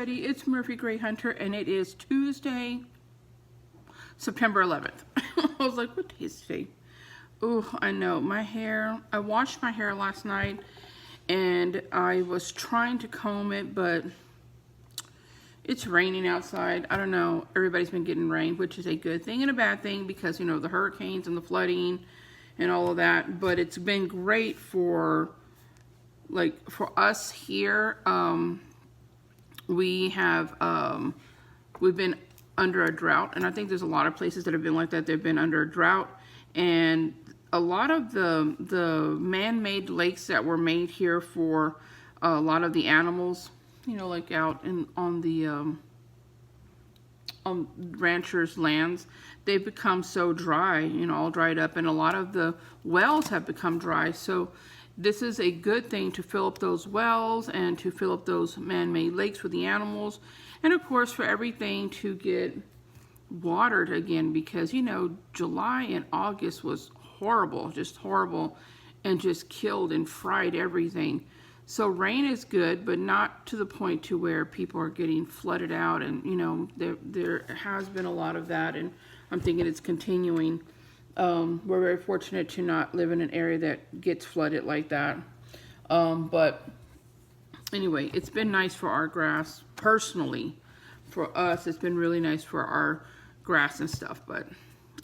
everybody, it's Murphy Gray Hunter, and it is Tuesday, September 11th. I was like, what day is today? Oh, I know, my hair, I washed my hair last night, and I was trying to comb it, but it's raining outside. I don't know, everybody's been getting rain, which is a good thing and a bad thing, because, you know, the hurricanes and the flooding and all of that, but it's been great for, like, for us here. We've been under a drought, and I think there's a lot of places that have been like that. They've been under a drought, and a lot of the man-made lakes that were made here for a lot of the animals, you know, like out on the on ranchers' lands, they've become so dry, you know, all dried up, and a lot of the wells have become dry. So this is a good thing to fill up those wells and to fill up those man-made lakes for the animals, and of course for everything to get watered again, because, you know, July and August was horrible, just horrible, and just killed and fried everything. So rain is good, but not to the point to where people are getting flooded out, and, you know, there has been a lot of that, and I'm thinking it's continuing. We're very fortunate to not live in an area that gets flooded like that. But anyway, it's been nice for our grass. Personally, for us, it's been really nice for our grass and stuff. But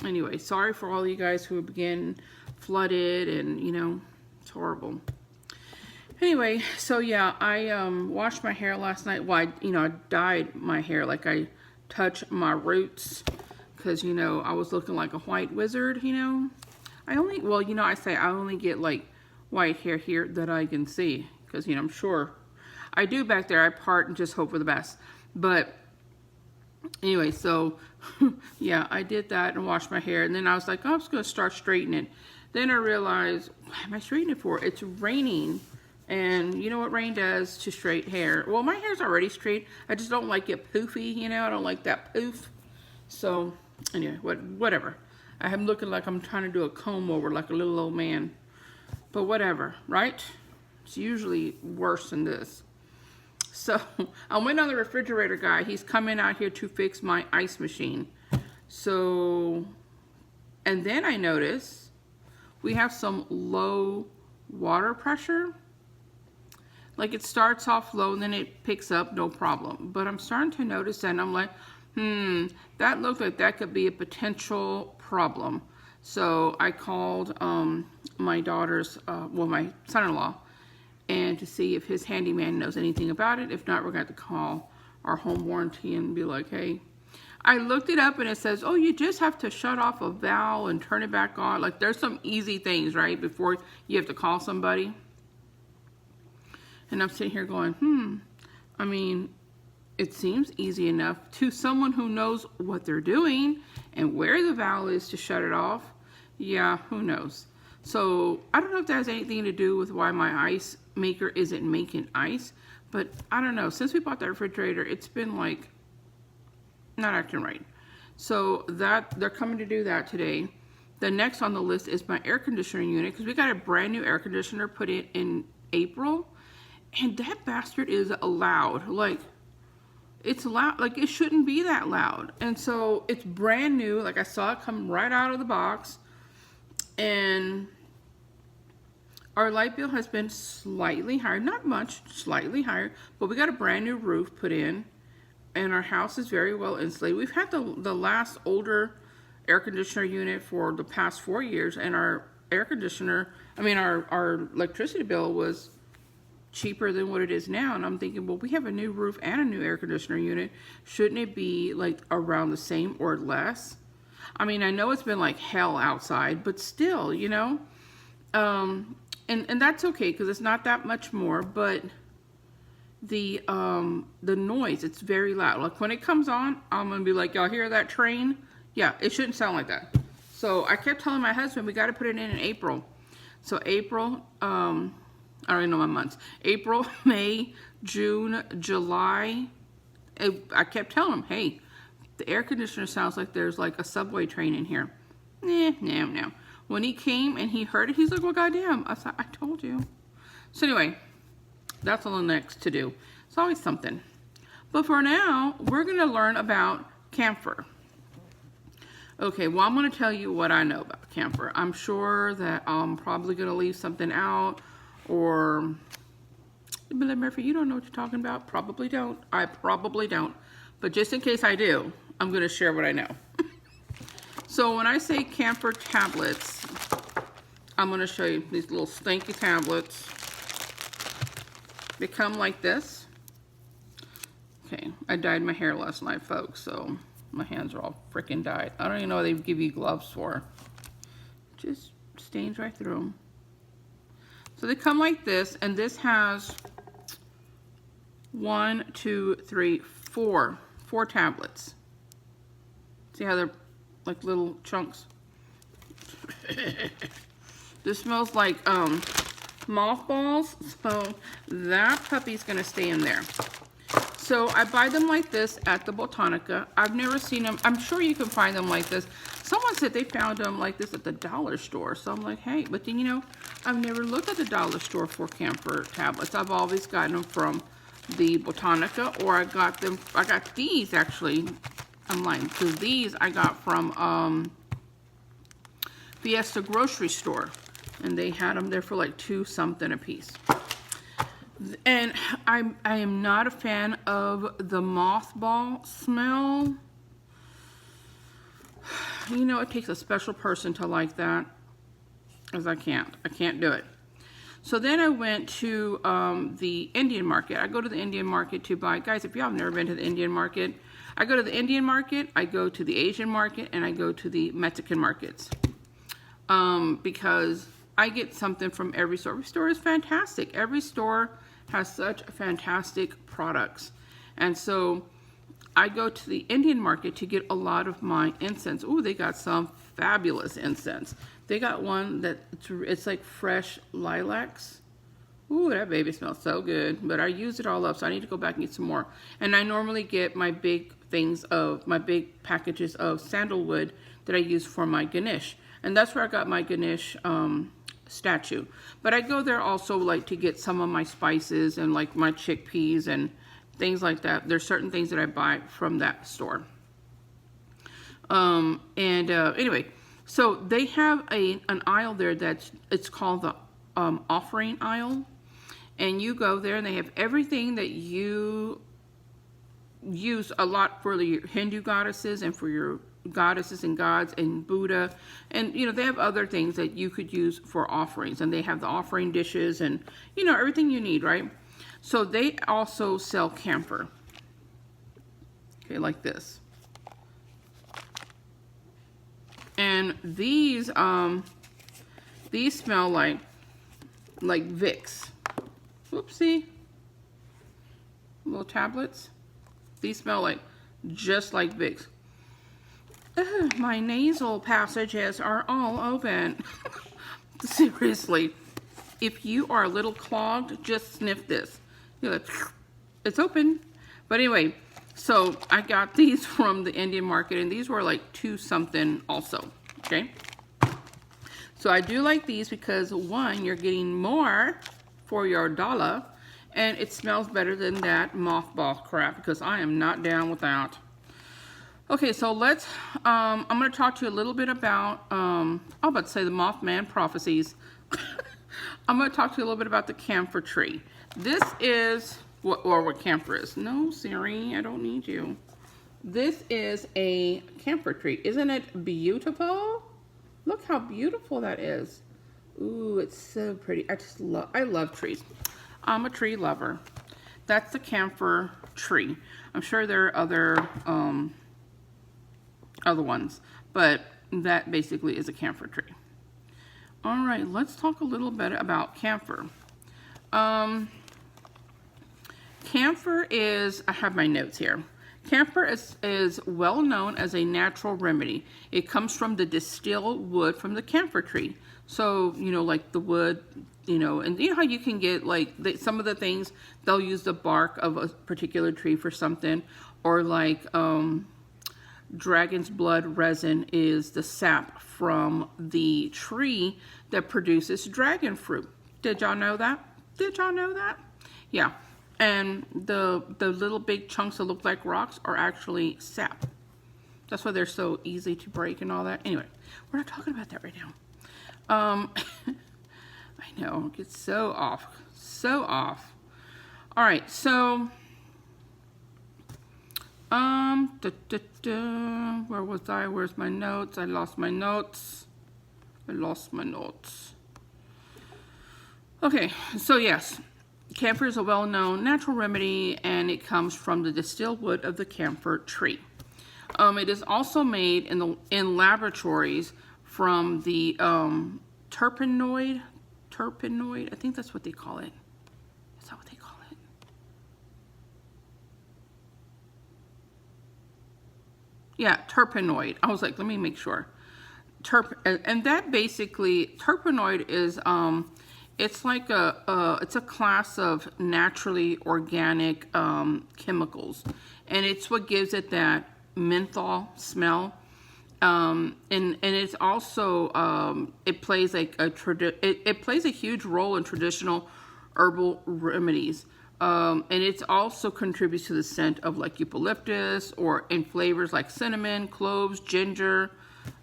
anyway, sorry for all you guys who have been flooded, and, you know, it's horrible. Anyway, so yeah, I washed my hair last night. Well, I dyed my hair, like I touched my roots, because, you know, I was looking like a white wizard, you know. Well, you know, I say I only get like white hair here that I can see, because, you know, I'm sure I do back there. I part and just hope for the best. But anyway, so yeah, I did that and washed my hair, and then I was like, oh, I'm just gonna start straightening it. Then I realized, what am I straightening it for? It's raining, and you know what rain does to straight hair? Well, my hair's already straight. I just don't like it poofy, you know. I don't like that poof. So anyway, whatever. I'm looking like I'm trying to do a comb over like a little old man. But whatever, right? It's usually worse than this. So I went on the refrigerator guy. He's coming out here to fix my ice machine. So, and then I noticed we have some low water pressure. Like, it starts off low and then it picks up, no problem. But I'm starting to notice that, and I'm like, that looks like that could be a potential problem. So I called my daughter's, well, my son-in-law, and to see if his handyman knows anything about it. If not, we're going to have to call our home warranty and be like, hey. I looked it up, and it says, oh, you just have to shut off a valve and turn it back on. Like, there's some easy things, right, before you have to call somebody. And I'm sitting here going, I mean, it seems easy enough to someone who knows what they're doing and where the valve is to shut it off. Yeah, who knows? So I don't know if that has anything to do with why my ice maker isn't making ice, but I don't know. Since we bought that refrigerator, it's been like not acting right. So that they're coming to do that today. The next on the list is my air conditioning unit, because we got a brand new air conditioner put in April, and that bastard is loud. Like, it's loud, like it shouldn't be that loud. And so it's brand new, like I saw it come right out of the box, and our light bill has been slightly higher, not much, slightly higher, but we got a brand new roof put in, and our house is very well insulated. We've had the last older air conditioner unit for the past 4 years, and our air conditioner, I mean our electricity bill was cheaper than what it is now. And I'm thinking, well, we have a new roof and a new air conditioner unit. Shouldn't it be like around the same or less? I mean, I know it's been like hell outside, but still, you know, and that's okay, because it's not that much more. But the noise, it's very loud. Like when it comes on, I'm gonna be like, y'all hear that train? Yeah, it shouldn't sound like that. So I kept telling my husband, we got to put it in April. So April, I already know my months. April, May, June, July. I kept telling him, hey, the air conditioner sounds like there's like a subway train in here. No. When he came and he heard it, he's like, well, goddamn. I said, I told you. So anyway, that's all the next to do. It's always something. But for now, we're going to learn about camphor. Okay, well, I'm going to tell you what I know about camphor. I'm sure that I'm probably going to leave something out, or, Billy Murphy, you don't know what you're talking about? Probably don't. I probably don't. But just in case I do, I'm going to share what I know. So when I say camphor tablets, I'm going to show you these little stinky tablets. They come like this. Okay, I dyed my hair last night, folks, so my hands are all freaking dyed. I don't even know what they give you gloves for. Just stains right through them. So they come like this, and this has 1, 2, 3, 4 tablets. See how they're like little chunks? This smells like mothballs, so that puppy's gonna stay in there. So I buy them like this at the Botanica. I've never seen them. I'm sure you can find them like this. Someone said they found them like this at the dollar store. So I'm like, hey, but then, you know, I've never looked at the dollar store for camphor tablets. I've always gotten them from the Botanica, or I got these actually. I'm lying, because these I got from Fiesta grocery store, and they had them there for like $2 something a piece. And I am not a fan of the mothball smell. You know, it takes a special person to like that, as I can't do it. So then I went to the Indian market. I go to the Indian market to buy, guys, if y'all have never been to the Indian market, I go to the Indian market, I go to the Asian market, and I go to the Mexican markets. Because I get something from every store. Every store is fantastic. Every store has such fantastic products. And so I go to the Indian market to get a lot of my incense. Ooh, they got some fabulous incense. They got one that it's like fresh lilacs. Ooh, that baby smells so good. But I used it all up, so I need to go back and get some more. And I normally get my big packages of sandalwood that I use for my Ganesh. And that's where I got my Ganesh statue. But I go there also like to get some of my spices and like my chickpeas and things like that. There's certain things that I buy from that store. Anyway, so they have an aisle there it's called the offering aisle. And you go there and they have everything that you use a lot for the Hindu goddesses and for your goddesses and gods and Buddha, and you know they have other things that you could use for offerings, and they have the offering dishes and you know everything you need, right? So they also sell camphor, okay, like this. And these smell like Vicks. Whoopsie. Little tablets. These smell like just like Vicks. My nasal passages are all open. Seriously, if you are a little clogged, just sniff this. You know, it's open. But anyway, so I got these from the Indian market, and these were like $2 something also. Okay. So I do like these because one, you're getting more for your dollar, and it smells better than that mothball crap because I am not down with that. Okay, so let's, I'm going to talk to you a little bit about, I'm about to say the Mothman prophecies. I'm going to talk to you a little bit about the camphor tree. This is, what camphor is. No, Siri, I don't need you. This is a camphor tree. Isn't it beautiful? Look how beautiful that is. Ooh, it's so pretty. I love trees. I'm a tree lover. That's the camphor tree. I'm sure there are other ones, but that basically is a camphor tree. All right, let's talk a little bit about camphor. Camphor is, I have my notes here. Camphor is well known as a natural remedy. It comes from the distilled wood from the camphor tree. So, you know, like the wood, you know, and you know how you can get like some of the things, they'll use the bark of a particular tree for something, or like dragon's blood resin is the sap from the tree that produces dragon fruit. Did y'all know that? Did y'all know that? Yeah. And the little big chunks that look like rocks are actually sap. That's why they're so easy to break and all that. Anyway, we're not talking about that right now. I know, it gets so off. So off. Alright, so where was I? Where's my notes? I lost my notes. Okay, so yes, camphor is a well-known natural remedy, and it comes from the distilled wood of the camphor tree. It is also made in laboratories from the terpenoid. I think that's what they call it. Is that what they call it? Yeah, terpenoid. I was like, let me make sure. And that basically, terpenoid is it's like it's a class of naturally organic chemicals, and it's what gives it that menthol smell. And it's also it plays like it plays a huge role in traditional herbal remedies, and it also contributes to the scent of like eucalyptus, or in flavors like cinnamon, cloves, ginger.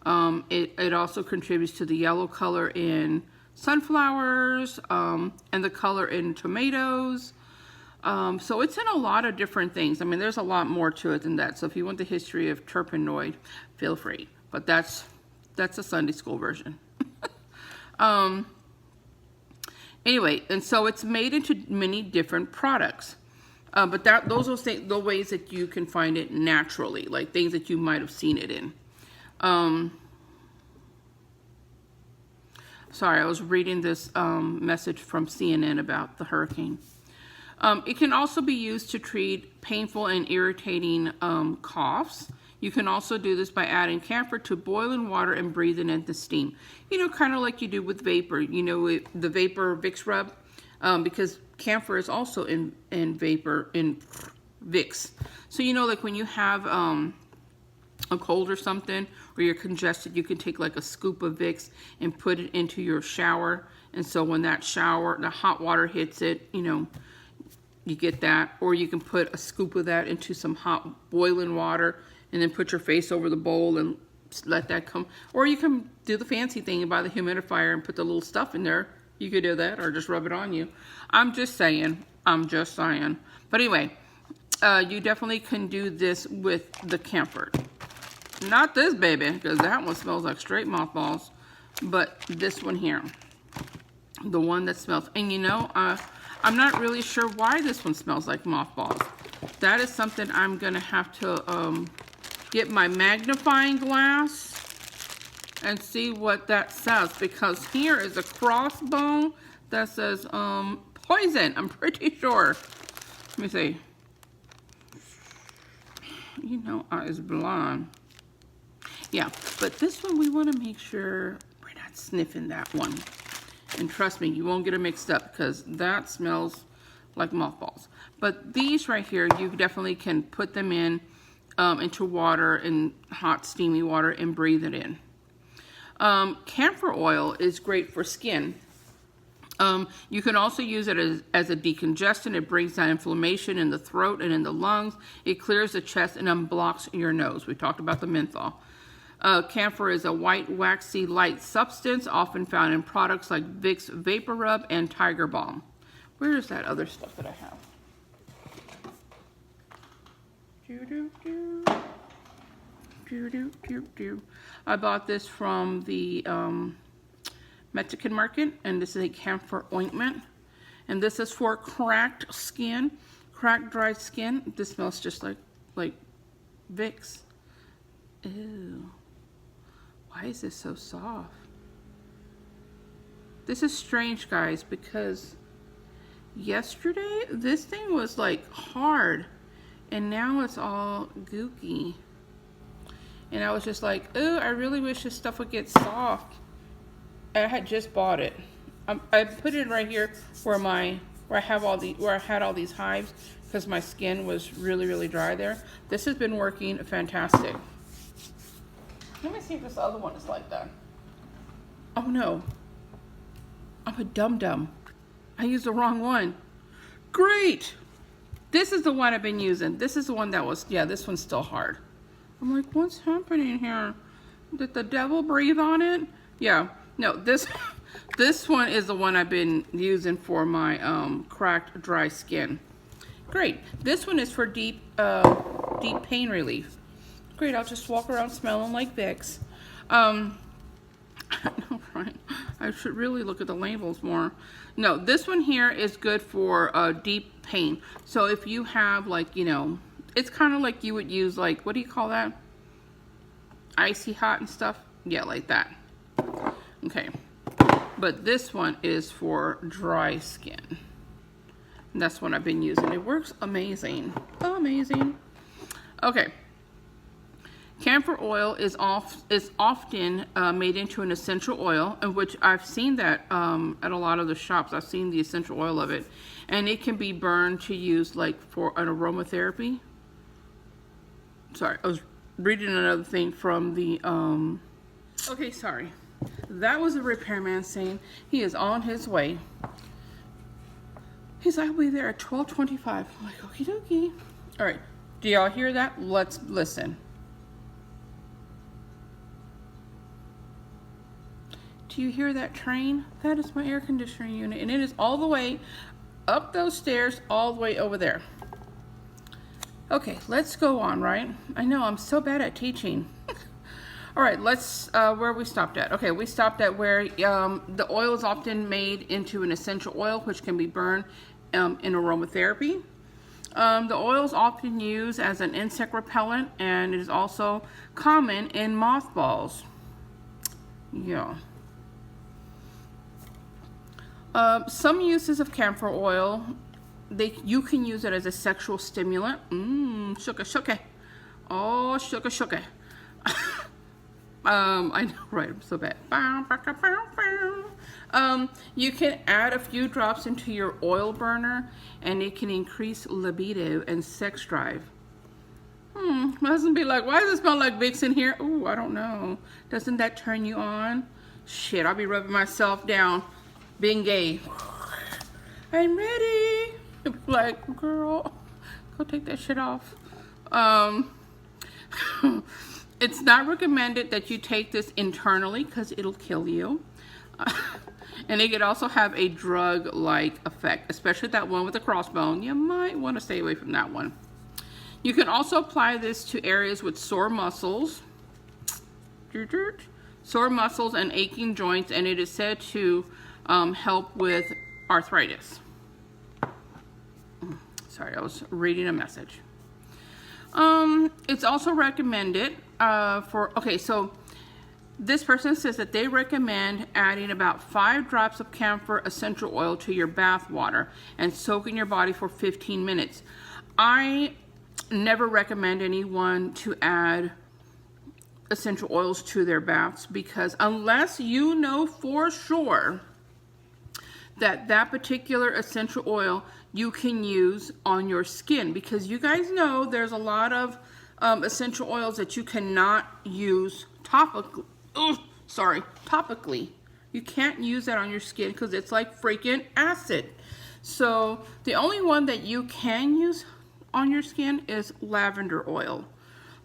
It also contributes to the yellow color in sunflowers, and the color in tomatoes. So it's in a lot of different things. I mean, there's a lot more to it than that. So if you want the history of terpenoid, feel free. But that's a Sunday school version. Anyway, and so it's made into many different products. But those are the ways that you can find it naturally, like things that you might have seen it in. Sorry, I was reading this message from CNN about the hurricane. It can also be used to treat painful and irritating coughs. You can also do this by adding camphor to boiling water and breathing in the steam. You know, kind of like you do with vapor. You know, the vapor Vicks rub, because camphor is also in vapor, in Vicks. So, you know, like when you have a cold or something, or you're congested, you can take like a scoop of Vicks and put it into your shower. And so when that shower, the hot water hits it, you know, you get that. Or you can put a scoop of that into some hot boiling water and then put your face over the bowl and let that come. Or you can do the fancy thing and buy the humidifier and put the little stuff in there. You could do that, or just rub it on you. I'm just saying. But anyway, you definitely can do this with the camphor. Not this baby, because that one smells like straight mothballs. But this one here, the one that smells. And you know, I'm not really sure why this one smells like mothballs. That is something I'm going to have to get my magnifying glass and see what that says. Because here is a crossbow that says poison, I'm pretty sure. Let me see. You know I is blind. Yeah, but this one we want to make sure we're not sniffing that one. And trust me, you won't get it mixed up, because that smells like mothballs. But these right here, you definitely can put them in into water, in hot steamy water, and breathe it in. Camphor oil is great for skin. You can also use it as a decongestant. It brings down inflammation in the throat and in the lungs. It clears the chest and unblocks your nose. We talked about the menthol. Camphor is a white, waxy, light substance, often found in products like Vicks Vapor Rub and Tiger Balm. Where is that other stuff that I have? I bought this from the Mexican market, and this is a camphor ointment. And this is for cracked skin, cracked, dry skin. This smells just like Vicks. Ew. Why is this so soft? This is strange, guys, because yesterday this thing was like hard, and now it's all gooky. And I was just like, oh, I really wish this stuff would get soft. I had just bought it. I put it right here where I had all these hives, because my skin was really dry there. This has been working fantastic. Let me see if this other one is like that. Oh no, I'm a dum-dum. I used the wrong one. Great. This is the one I've been using. This is the one that was, yeah, this one's still hard. I'm like, what's happening here? Did the devil breathe on it? Yeah, no, this one is the one I've been using for my cracked, dry skin. Great. This one is for deep pain relief. Great, I'll just walk around smelling like Vicks. I know, right? I should really look at the labels more. No, this one here is good for deep pain. So if you have, like, you know, it's kind of like you would use, like, what do you call that? Icy hot and stuff? Yeah, like that. Okay. But this one is for dry skin. And that's what I've been using. It works amazing. Amazing. Okay. Camphor oil is often made into an essential oil, in which I've seen that at a lot of the shops. I've seen the essential oil of it. And it can be burned to use like for an aromatherapy. Sorry, I was reading another thing from the, okay, sorry. That was a repairman saying he is on his way. He's like, I'll be there at 12:25. I'm like, okie dokie. All right, do y'all hear that? Let's listen. Do you hear that train? That is my air conditioning unit, and it is all the way up those stairs, all the way over there. Okay, let's go on, right? I know, I'm so bad at teaching. All right, let's, where we stopped at? Okay, we stopped at where the oil is often made into an essential oil, which can be burned in aromatherapy. The oil is often used as an insect repellent, and it is also common in mothballs. Yeah. Some uses of camphor oil, you can use it as a sexual stimulant. Shuka shuka. Oh, shuka shuka. I know, right? I'm so bad. You can add a few drops into your oil burner, and it can increase libido and sex drive. My husband be like, why does it smell like Vicks in here? Ooh, I don't know. Doesn't that turn you on? Shit, I'll be rubbing myself down, being gay. I'm ready. Like, girl, go take that shit off. It's not recommended that you take this internally because it'll kill you. And it could also have a drug-like effect, especially that one with the crossbone. You might want to stay away from that one. You can also apply this to areas with sore muscles, and aching joints, and it is said to help with arthritis. Sorry, I was reading a message. It's also recommended okay, so this person says that they recommend adding about 5 drops of camphor essential oil to your bath water and soaking your body for 15 minutes. I never recommend anyone to add essential oils to their baths, because unless you know for sure that that particular essential oil you can use on your skin, because you guys know there's a lot of essential oils that you cannot use topically. Topically. You can't use that on your skin because it's like freaking acid. So the only one that you can use on your skin is lavender oil.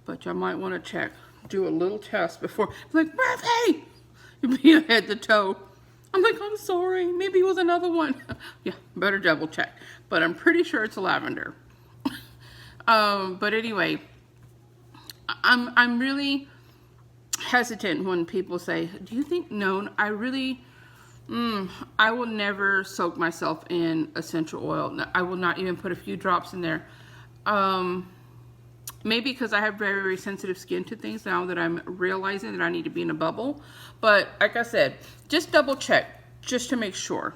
But you might want to check, do a little test before. Like, Murphy! You'd be head to toe. I'm like, I'm sorry, maybe it was another one. Yeah, better double check. But I'm pretty sure it's lavender. But anyway, I'm really hesitant when people say, do you think, no, I really, I will never soak myself in essential oil. I will not even put a few drops in there. Maybe because I have very, very sensitive skin to things now that I'm realizing that I need to be in a bubble. But like I said, just double check just to make sure.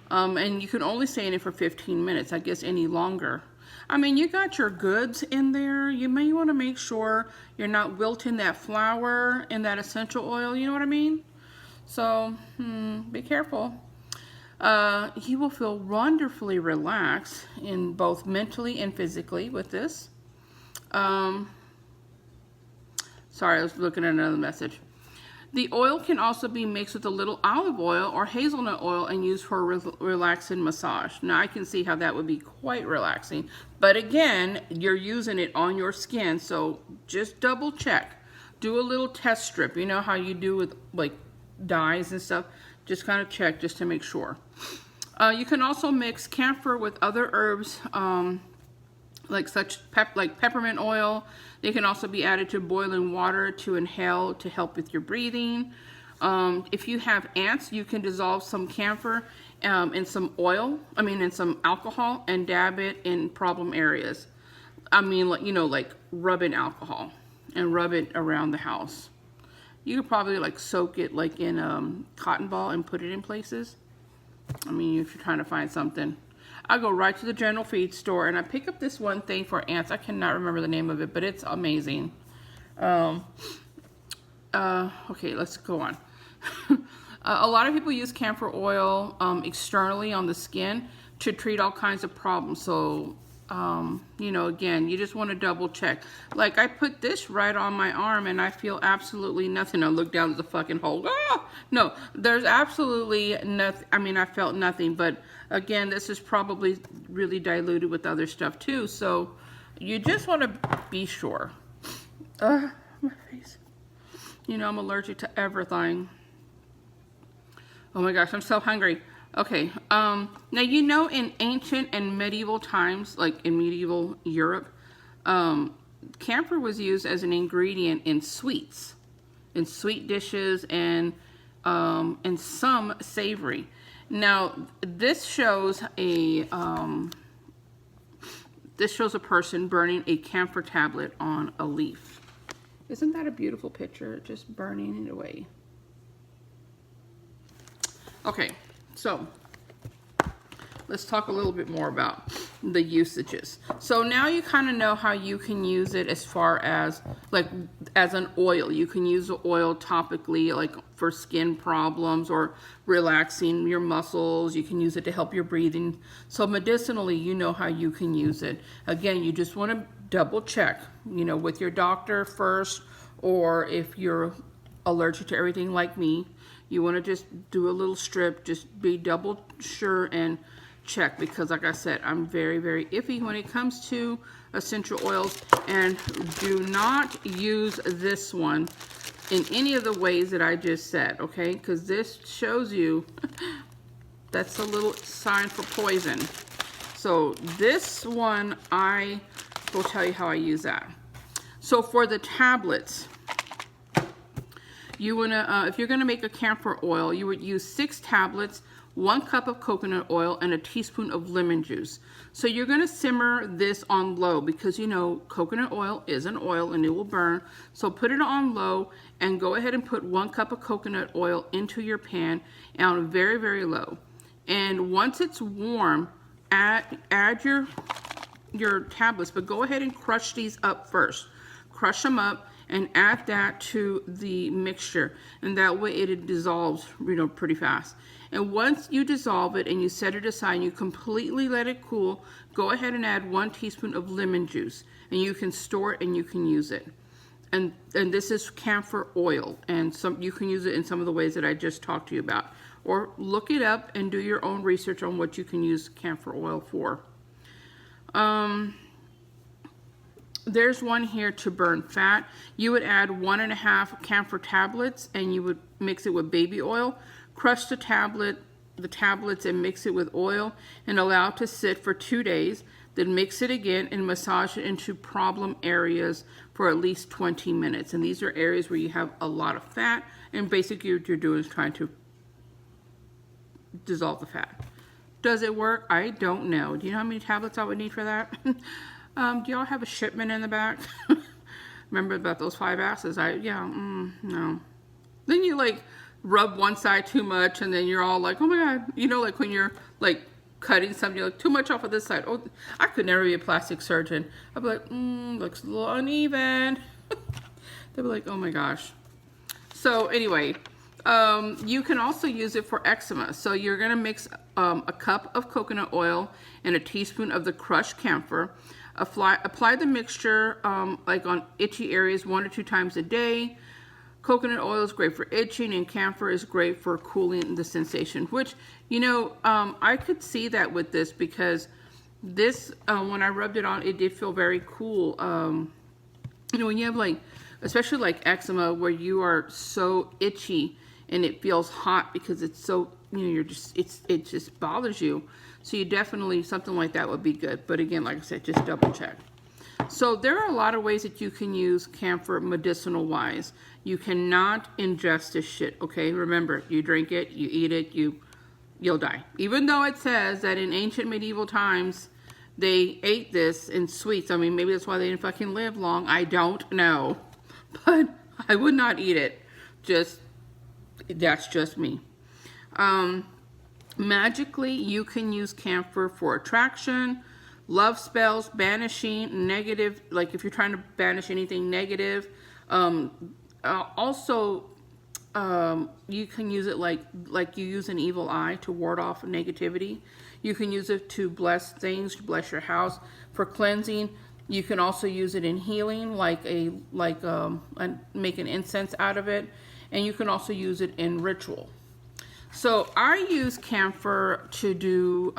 And you can only stay in it for 15 minutes, I guess any longer. I mean, you got your goods in there. You may want to make sure you're not wilting that flour in that essential oil. You know what I mean? So, be careful. You will feel wonderfully relaxed in both mentally and physically with this. Sorry, I was looking at another message. The oil can also be mixed with a little olive oil or hazelnut oil and used for a relaxing massage. Now I can see how that would be quite relaxing, but again, you're using it on your skin, so just double check. Do a little test strip. You know how you do with like dyes and stuff? Just kind of check just to make sure. You can also mix camphor with other herbs, like peppermint oil. They can also be added to boiling water to inhale to help with your breathing. If you have ants, you can dissolve some camphor in some oil, in some alcohol, and dab it in problem areas. Like rub in alcohol and rub it around the house. You could probably like soak it like in cotton ball and put it in places. If you're trying to find something. I go right to the general feed store and I pick up this one thing for ants. I cannot remember the name of it, but it's amazing. Okay, let's go on. A lot of people use camphor oil externally on the skin to treat all kinds of problems. So, again, you just want to double check. Like I put this right on my arm and I feel absolutely nothing. I look down at the fucking hole. Ah! No, there's absolutely nothing. I felt nothing, but again, this is probably really diluted with other stuff too. So you just want to be sure. My face. I'm allergic to everything. Oh my gosh, I'm so hungry. Okay, now in ancient and medieval times, like in medieval Europe, camphor was used as an ingredient in sweets, in sweet dishes, and some savory. Now, this shows a person burning a camphor tablet on a leaf. Isn't that a beautiful picture? Just burning it away. Okay. So, let's talk a little bit more about the usages. So now you kind of know how you can use it as far as like as an oil. You can use the oil topically, like for skin problems or relaxing your muscles. You can use it to help your breathing. So medicinally, you know how you can use it. Again, you just want to double check, with your doctor first, or if you're allergic to everything like me, you want to just do a little strip, just be double sure and check, because like I said, I'm very, very iffy when it comes to essential oils. And do not use this one in any of the ways that I just said, okay? Because this shows you that's a little sign for poison. So this one, I will tell you how I use that. So for the tablets, you wanna, if you're gonna make a camphor oil, you would use 6 tablets, 1 cup of coconut oil, and a teaspoon of lemon juice. So you're gonna simmer this on low, because coconut oil is an oil and it will burn. So put it on low and go ahead and put 1 cup of coconut oil into your pan on very, very low. And once it's warm, add your tablets, but go ahead and crush these up first. Crush them up and add that to the mixture, and that way it dissolves pretty fast. And once you dissolve it and you set it aside and you completely let it cool, go ahead and add 1 teaspoon of lemon juice, and you can store it and you can use it. And this is camphor oil, and you can use it in some of the ways that I just talked to you about, or look it up and do your own research on what you can use camphor oil for. There's one here to burn fat. You would add 1.5 camphor tablets and you would mix it with baby oil. Crush the tablets and mix it with oil and allow it to sit for 2 days. Then mix it again and massage it into problem areas for at least 20 minutes. And these are areas where you have a lot of fat, and basically what you're doing is trying to dissolve the fat. Does it work? I don't know. Do you know how many tablets I would need for that? Do y'all have a shipment in the back? Remember about those 5 asses? No. Then you like rub one side too much and then you're all like, oh my God. like when you're like cutting something, you're like, too much off of this side. Oh, I could never be a plastic surgeon. I'd be like, looks a little uneven. They'd be like, oh my gosh. So anyway, you can also use it for eczema. So you're gonna mix a cup of coconut oil and a teaspoon of the crushed camphor. Apply the mixture like on itchy areas 1 or 2 times a day. Coconut oil is great for itching, and camphor is great for cooling the sensation, which, you know, I could see that with this, because this, when I rubbed it on, it did feel very cool. You know, when you have like, especially like eczema, where you are so itchy and it feels hot because it's so, you know, you're just, it just bothers you. So you definitely, something like that would be good. But again, like I said, just double check. So there are a lot of ways that you can use camphor medicinal wise. You cannot ingest this shit, okay? Remember, you drink it, you eat it, you'll die. Even though it says that in ancient medieval times, they ate this in sweets. I mean, maybe that's why they didn't fucking live long. I don't know. But I would not eat it. That's just me. Magically, you can use camphor for attraction, love spells, banishing, negative, like if you're trying to banish anything negative. Also, you can use it like you use an evil eye to ward off negativity. You can use it to bless things, to bless your house. For cleansing, you can also use it in healing, make an incense out of it. And you can also use it in ritual. So I use camphor to do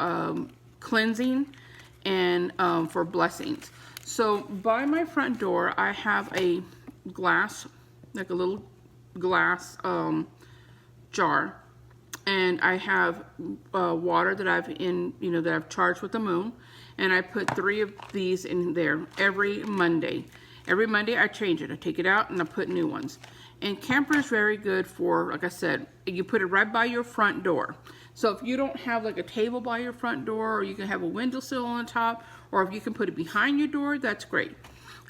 cleansing and for blessings. So by my front door, I have a glass, like a little glass jar, and I have water that I've charged with the moon, and I put 3 of these in there every Monday. Every Monday I change it. I take it out and I put new ones. And camphor is very good for, like I said, you put it right by your front door. So if you don't have like a table by your front door, or you can have a windowsill on top, or if you can put it behind your door, that's great.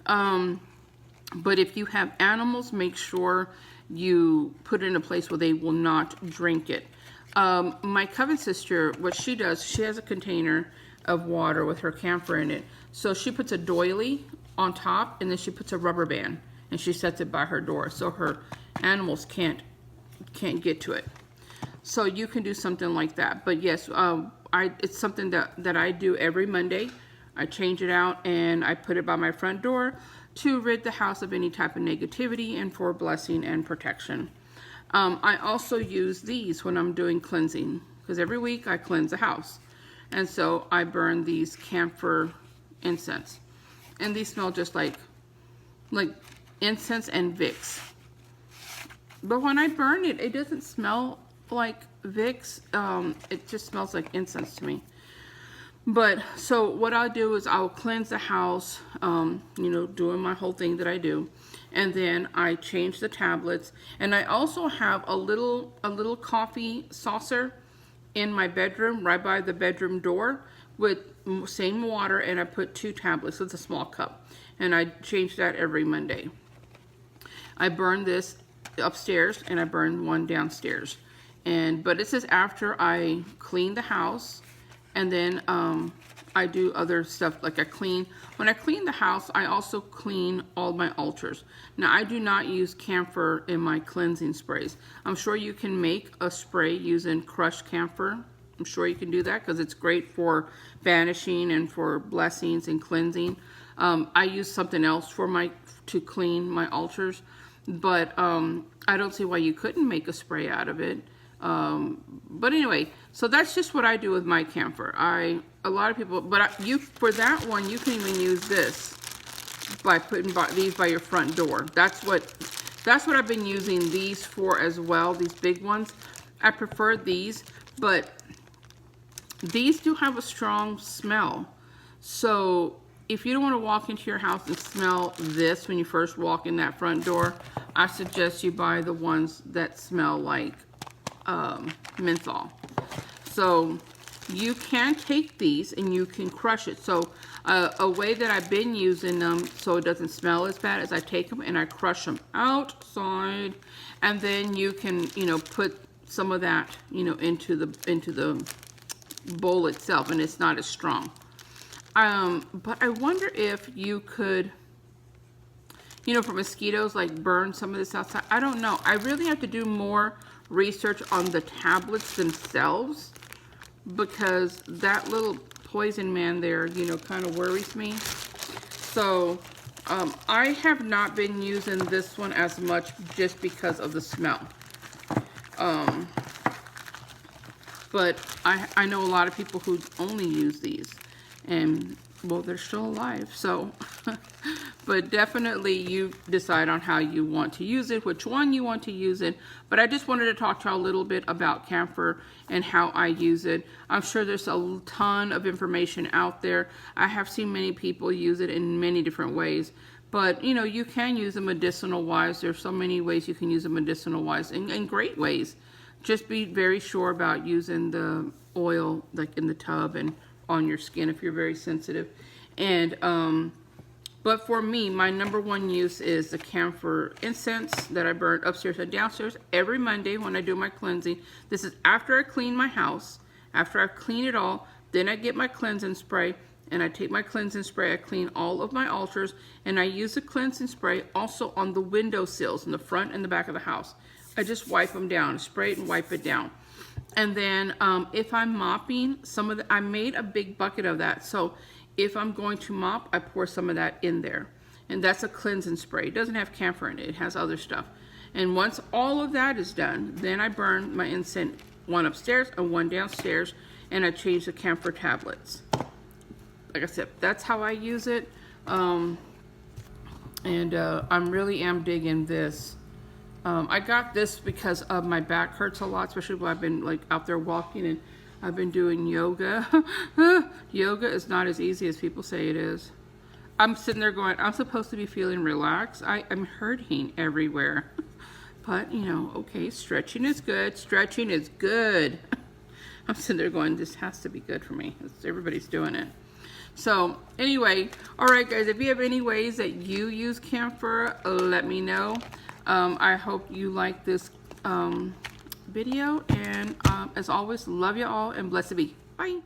But if you have animals, make sure you put it in a place where they will not drink it. My coven sister, what she does, she has a container of water with her camphor in it. So she puts a doily on top, and then she puts a rubber band, and she sets it by her door so her animals can't get to it. So you can do something like that. But yes, it's something that I do every Monday. I change it out and I put it by my front door to rid the house of any type of negativity and for blessing and protection. I also use these when I'm doing cleansing, because every week I cleanse the house. And so I burn these camphor incense. And these smell just like incense and Vicks. But when I burn it, it doesn't smell like Vicks. It just smells like incense to me. But so what I'll do is I'll cleanse the house, doing my whole thing that I do. And then I change the tablets. And I also have a little coffee saucer in my bedroom, right by the bedroom door, with same water, and I put 2 tablets. So it's a small cup. And I change that every Monday. I burn this upstairs and I burn one downstairs. But it says after I clean the house, and then I do other stuff like when I clean the house, I also clean all my altars. Now I do not use camphor in my cleansing sprays. I'm sure you can make a spray using crushed camphor. I'm sure you can do that because it's great for banishing and for blessings and cleansing. I use something else to clean my altars, but I don't see why you couldn't make a spray out of it. But anyway, so that's just what I do with my camphor. A lot of people, for that one, you can even use this by putting these by your front door. That's what I've been using these for as well. These big ones, I prefer these, but these do have a strong smell. So if you don't want to walk into your house and smell this when you first walk in that front door, I suggest you buy the ones that smell like menthol. So you can take these and you can crush it. So a way that I've been using them so it doesn't smell as bad is I take them and I crush them outside, and then you can put some of that into the bowl itself, and it's not as strong. But I wonder if you could, for mosquitoes, like burn some of this outside. I don't know. I really have to do more research on the tablets themselves, because that little poison man there, kind of worries me. So I have not been using this one as much just because of the smell. But I know a lot of people who only use these, and well, they're still alive, so but definitely you decide on how you want to use it, which one you want to use it. But I just wanted to talk to you a little bit about camphor and how I use it. I'm sure there's a ton of information out there. I have seen many people use it in many different ways, but you know, you can use it medicinal wise. There's so many ways you can use it medicinal wise, and great ways. Just be very sure about using the oil like in the tub and on your skin if you're very sensitive. And but for me, my #1 use is the camphor incense that I burn upstairs and downstairs every Monday when I do my cleansing. This is after I clean my house. After I clean it all, then I get my cleansing spray, and I take my cleansing spray, I clean all of my altars, and I use the cleansing spray also on the window sills in the front and the back of the house. I just wipe them down, spray it and wipe it down. And then if I'm mopping, I made a big bucket of that. So if I'm going to mop, I pour some of that in there. And that's a cleansing spray. It doesn't have camphor in it. It has other stuff. And once all of that is done, then I burn my incense, one upstairs and one downstairs, and I change the camphor tablets. Like I said, that's how I use it. I really am digging this. I got this because my back hurts a lot, especially when I've been like out there walking and I've been doing yoga. Yoga is not as easy as people say it is. I'm sitting there going, I'm supposed to be feeling relaxed. I'm hurting everywhere. But, you know, okay, stretching is good. Stretching is good. I'm sitting there going, this has to be good for me. Everybody's doing it. So, anyway, all right, guys, if you have any ways that you use camphor, let me know. I hope you like this video, and as always, love you all and blessed be. Bye.